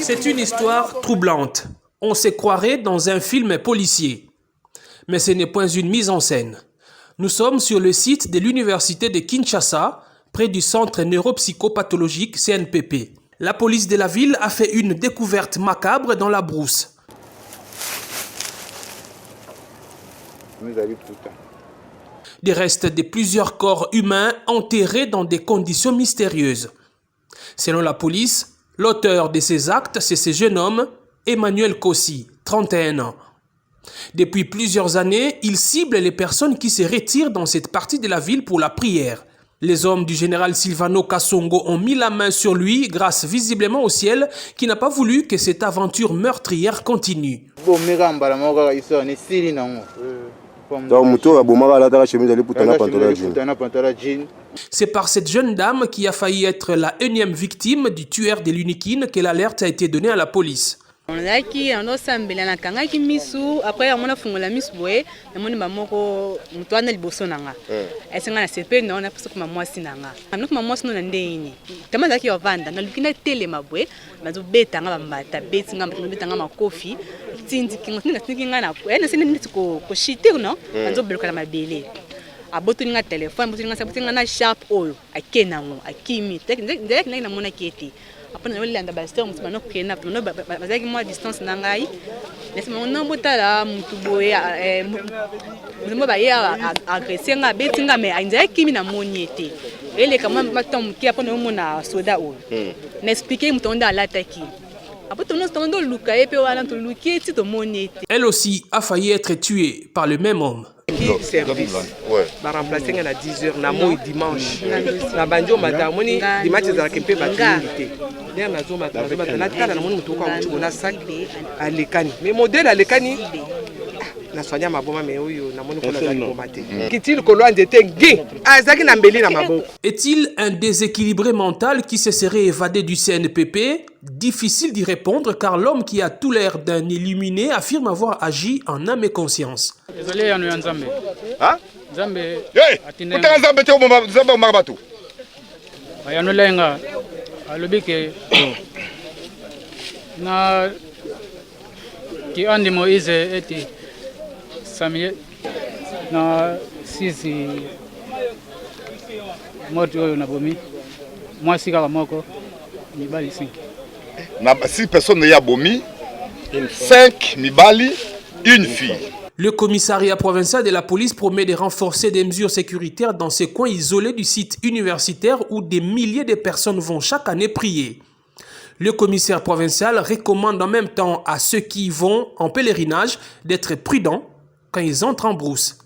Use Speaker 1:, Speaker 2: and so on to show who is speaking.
Speaker 1: C'est une histoire troublante. On se croirait dans un film policier. Mais ce n'est point une mise en scène. Nous sommes sur le site de l'université de Kinshasa, près du centre neuropsychopathologique CNPP. La police de la ville a fait une découverte macabre dans la brousse. Des restes de plusieurs corps humains enterrés dans des conditions mystérieuses. Selon la police, l'auteur de ces actes, c'est ce jeune homme, Emmanuel Kossi, 31 ans. Depuis plusieurs années, il cible les personnes qui se retirent dans cette partie de la ville pour la prière. Les hommes du général Silvano Kasongo ont mis la main sur lui grâce visiblement au ciel qui n'a pas voulu que cette aventure meurtrière continue. C'est par cette jeune dame qui a failli être la énième victime du tueur de l'Unikine que l'alerte a été donnée à la police.
Speaker 2: On a qui on a sambela na kanga ki misu après on a fungola misu boye na moni mamoko mutwana liboso nanga esenga na sepe na ona puso kuma mwasi nanga amno kuma mwasi no na ndeni tama zaki yovanda na lukina tele mabwe nazo beta nga bambata beti nga beta nga makofi tindi kinga na ena sene nditi ko shite no nazo beluka na mabele aboto nga telefone aboto nga sabuti nga na sharp oil akena ngo akimi ndek na mona keti après on a baston on a pris na distance nangai laisse mon nom botala mutu boye mo ba ya agresser nga betinga me ainza kimi na moniete ele kama matom ki après on na soda o n'expliquer mutonda l'attaque.
Speaker 1: Elle aussi a failli être tuée par le même homme.
Speaker 3: Service. Va remplacer à 10h na moi dimanche. Na banjo matamoni dimanche za kempe batunité. Ndia na zo matamoni na tala na moni mutoka uchuko na sac alekani. Mais modèle alekani na sonya maboma me oyo na moni kona za bomate. Kitili kolwa ndete ngi azaki na mbeli na maboko.
Speaker 1: Est-il un déséquilibré mental qui se serait évadé du CNPP? Difficile d'y répondre car l'homme qui a tout l'air d'un illuminé affirme avoir agi en âme et conscience.
Speaker 4: Désolé, on est en Zambé.
Speaker 5: Hein?
Speaker 4: Zambé.
Speaker 5: Hey! Pourtant Zambé tu es Zambé au Marabatou.
Speaker 4: On est là, à l'obéque. Na qui andi Moïse était Samuel na sisi moto na bomi. Moi si kala moko ni bali 5.
Speaker 5: Na 6 personnes y a bomi, 5 mibali, une fille.
Speaker 1: Le commissariat provincial de la police promet de renforcer des mesures sécuritaires dans ces coins isolés du site universitaire où des milliers de personnes vont chaque année prier. Le commissaire provincial recommande en même temps à ceux qui vont en pèlerinage d'être prudents quand ils entrent en brousse.